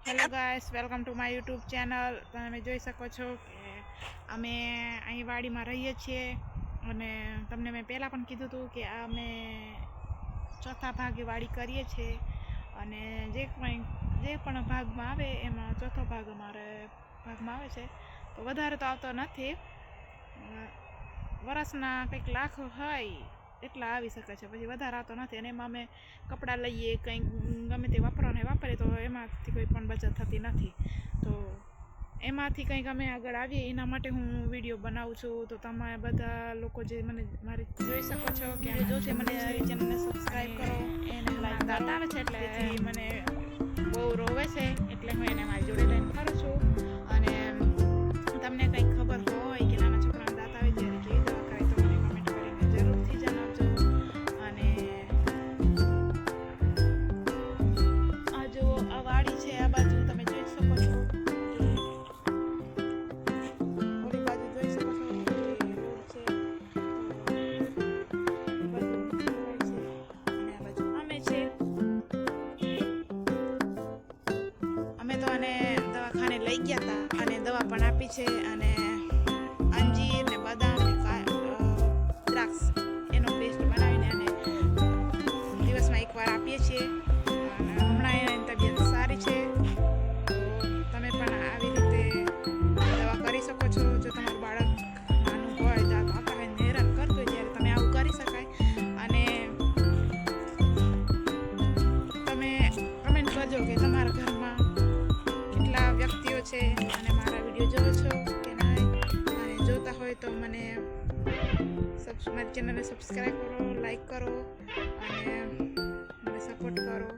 Hello guys, welcome to my YouTube channel. તમે જોઈ શકો છો કે અમે અહીં વાડીમાં રહીએ છીએ અને તમને મેં પહેલાં પણ કીધું હતું કે અમે ચોથા ભાગે વાડી કરીએ છીએ અને જે પણ ભાગમાં આવે એમાં ચોથો ભાગ અમારે ભાગમાં આવે છે. તો વધારે તો આવતો નથી, વરસના કંઈક લાખ હોય એટલા આવી શકે છે, પછી વધારે આવતો નથી. અને એમાં અમે કપડાં લઈએ, કંઈક ગમે તે વાપરવાને વાપરીએ તો એમાંથી કોઈ પણ બચત થતી નથી. તો એમાંથી કંઈક અમે આગળ આવીએ એના માટે હું વિડીયો બનાવું છું. તો તમે બધા લોકો જે મને મારી જોઈ શકો છો કે જો છે મને ચેનલને સબસ્ક્રાઈબ કરો, એને લાઈક દાંત આવે છે એટલે મને બહુ રોવે છે એટલે હું એને મારી જોડે લઈને ફરું છું. અને તમને કંઈક ખબર હોય કે નાના છોકરાને દાંત આવે ત્યારે કેવી દવા કરાય તો મને કમેન્ટ કરીને જરૂરથી જણાવજો. અને આ જો આ વાડી છે, આ બાજુ તમે જોઈ શકો છો, ઓલી બાજુ જોઈ શકો છો રોડ છે, અને આ બાજુ અમે છે. અમે તો આને દવાખાને લઈ ગયા હતા અને દવા પણ આપી છે. અને અંજીર ને બદામ ને દ્રાક્ષ એનો પેસ્ટ બનાવીને અને દિવસમાં એકવાર આપીએ છીએ. હમણાં એની તબિયત સારી છે, તો તમે પણ આવી રીતે દવા કરી શકો છો. જો તમારું બાળક નાનું હોય, દાંત આવતા હોય, હેરાન કરતું હોય ત્યારે તમે આવું કરી શકાય. અને તમે કમેન્ટ કરજો કે તમારા ઘરમાં કેટલા વ્યક્તિઓ છે અને મારા વિડીયો જોવો છો કે નહીં. અને જોતા હોય તો મને મારી ચેનલને સબસ્ક્રાઈબ કરો, લાઈક કરો અને મને સપોર્ટ કરો.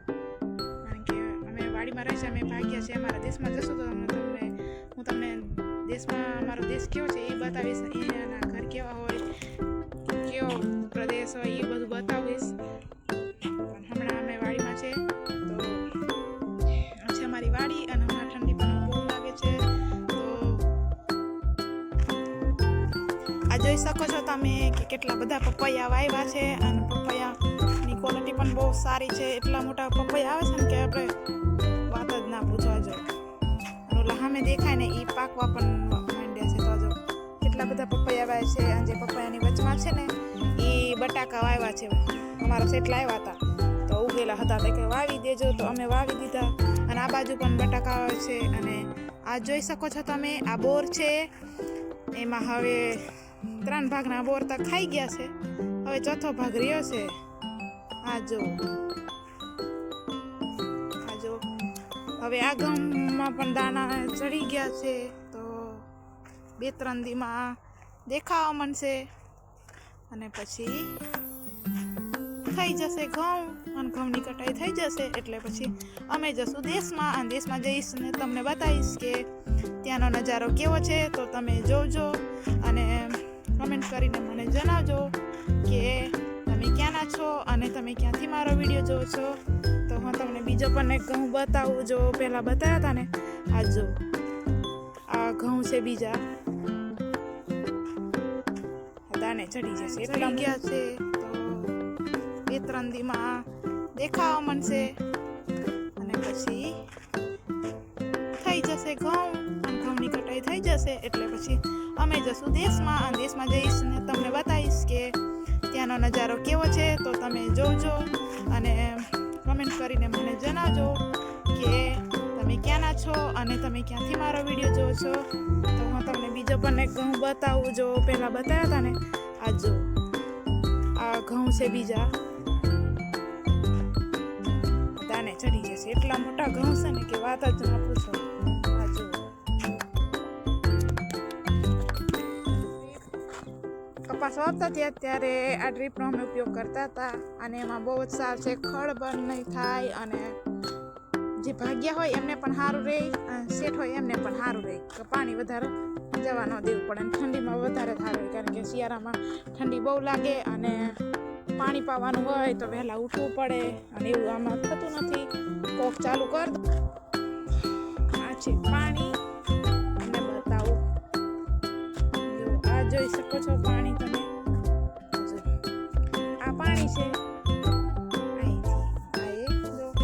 કારણ કે અમે વાડીમાં રહીશું, અમે ભાગ્યા છે. અમારા દેશમાં જશું તો હું તમને દેશમાં અમારો દેશ કેવો છે એ બતાવીશ, એના ઘર કેવા હોય, કેવો પ્રદેશ હોય એ બધું બતાવીશ. પણ હમણાં અમે વાડીમાં છે, તો છે અમારી વાડી અને હમણાં ઠંડી પણ બહુ લાગે છે. તો આ જોઈ શકો છો તમે કે કેટલા બધા પપૈયા વાવ્યા છે અને પપૈયાની ક્વોલિટી પણ બહુ સારી છે. એટલા મોટા પપૈયા આવે છે ને કે આપણે વાત જ ના પૂછવા જો. ઓલા સામે દેખાય ને એ પાકવા પણ માંડ્યા છે. તો જો કેટલા બધા પપૈયા વાવ્યા છે. અને જે પપૈયાની વચમાં છે ને એ બટાકા વાવ્યા છે. અમારા સેટલા આવ્યા હતા તો ઉગેલા હતા તો કે વાવી દેજો, તો અમે વાવી દીધા. અને આ બાજુ પણ બટાકા આવે છે. અને આ જોઈ શકો છો તમે, આ બોર છે. એમાં હવે 3 ભાગના બોર તો ખાઈ ગયા છે, હવે ચોથો ભાગ રહ્યો છે. આ જો હવે આ ઘઉંમાં પણ દાણા ચડી ગયા છે. તો 2-3 દીમાં દેખાવા માંડશે અને પછી થઈ જશે ઘઉં અને ઘઉંની કટાઈ થઈ જશે એટલે પછી અમે જશું દેશમાં. અને દેશમાં જઈશ ને તમને બતાવીશ કે ત્યાંનો નજારો કેવો છે. તો તમે જોજો અને કમેન્ટ કરીને મને જણાવજો કે તમે ક્યાંના છો અને તમે ક્યાંથી મારો વિડીયો જોવો છો. તો હું તમને બીજો પણ એક ઘઉં બતાવું. જો પહેલાં બતાવ્યા હતા ને, આ જો આ ઘઉં છે બીજા, દાણે ચડી જશે એટલા ગયા છે. તો 2-3 દીમાં દેખાવા માંડશે અને પછી થઈ જશે ઘઉં અને ઘઉંની કટાઈ થઈ જશે એટલે પછી અમે જશું દેશમાં. અને દેશમાં જઈશ ને તમને બતાવીશ કે ત્યાંનો નજારો કેવો છે. તો તમે જોજો અને કમેન્ટ કરીને મને જણાવજો કે તમે ક્યાંના છો અને તમે ક્યાંથી મારો વિડીયો જોવો છો. તો હું તમને બીજો પણ એક ઘઉં બતાવું. જો પહેલાં બતાવ્યા હતા ને, આ જો આ ઘઉં છે બીજા, દાણે ચડી જશે એટલા મોટા ઘઉં છે ને કે વાત જ ના પૂછો. આ જો કપાસ વાવતા હતા ત્યારે આ ડ્રીપનો અમે ઉપયોગ કરતા હતા. અને એમાં બહુ જ સારું છે, ખડ બંધ નહીં થાય અને જે ભાગ્યા હોય એમને પણ સારું રહે અને શેઠ હોય એમને પણ સારું રહે. કે પાણી વધારે જવા ન દેવું પડે. અને ઠંડીમાં વધારે સારું રહે કારણ કે શિયાળામાં ઠંડી બહુ લાગે અને પાણી પાવાનું હોય તો વહેલા ઉઠવું પડે. અને એવું આમાં થતું નથી. કોક ચાલુ કર દો. આ છે પાણી અને બતાવો, જો આ જોઈ શકો છો પાણી તમે, આ પાણી છે.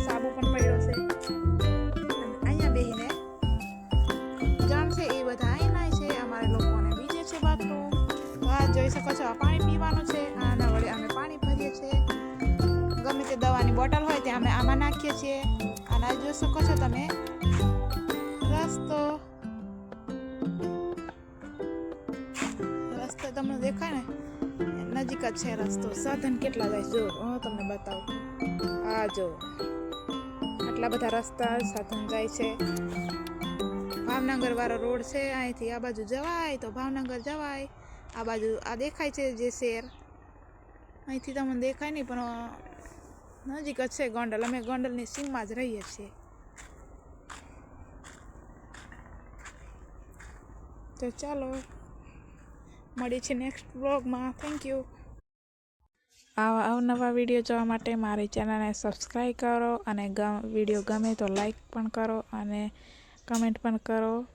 સાબુ પણ પડ્યો છે. અહીંયા બેઠીએ છીએ અને આ જોઈ શકો છો તમે રસ્તો તમને દેખાય ને નજીક જ છે રસ્તો. સાધન કેટલા જાય જો હું તમને બતાવું. આ જો આટલા બધા રસ્તા સાધન જાય છે. ભાવનગર વાળો રોડ છે. અહીંથી આ બાજુ જવાય તો ભાવનગર જવાય. આ બાજુ આ દેખાય છે જે શેર અહીંથી તમને દેખાય નહીં પણ નજીક જ છે ગોંડલ. અમે ગોંડલની સીમમાં જ રહીએ છીએ. તો ચાલો મળીએ છીએ નેક્સ્ટ બ્લોગમાં. Thank you. આવા અવનવા વિડીયો જોવા માટે મારી ચેનલને સબસ્ક્રાઈબ કરો અને વિડીયો ગમે તો લાઈક પણ કરો અને કમેન્ટ પણ કરો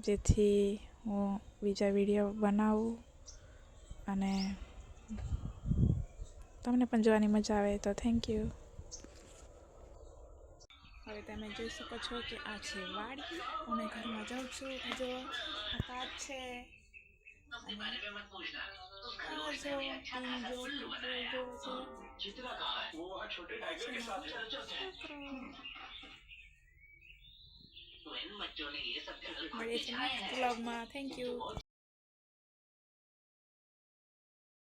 જેથી હું બીજા વિડીયો બનાવું અને તમને પણ જોવાની મજા આવે. તો થેન્ક યુ. હવે તમે જોઈ શકો છો કે આ છે વાડી. અમે ઘરમાં જાઉં છું. જો આ કાચ છે મળીએ છીએ નેક્સ્ટ વ્લોગમાં. Thank you.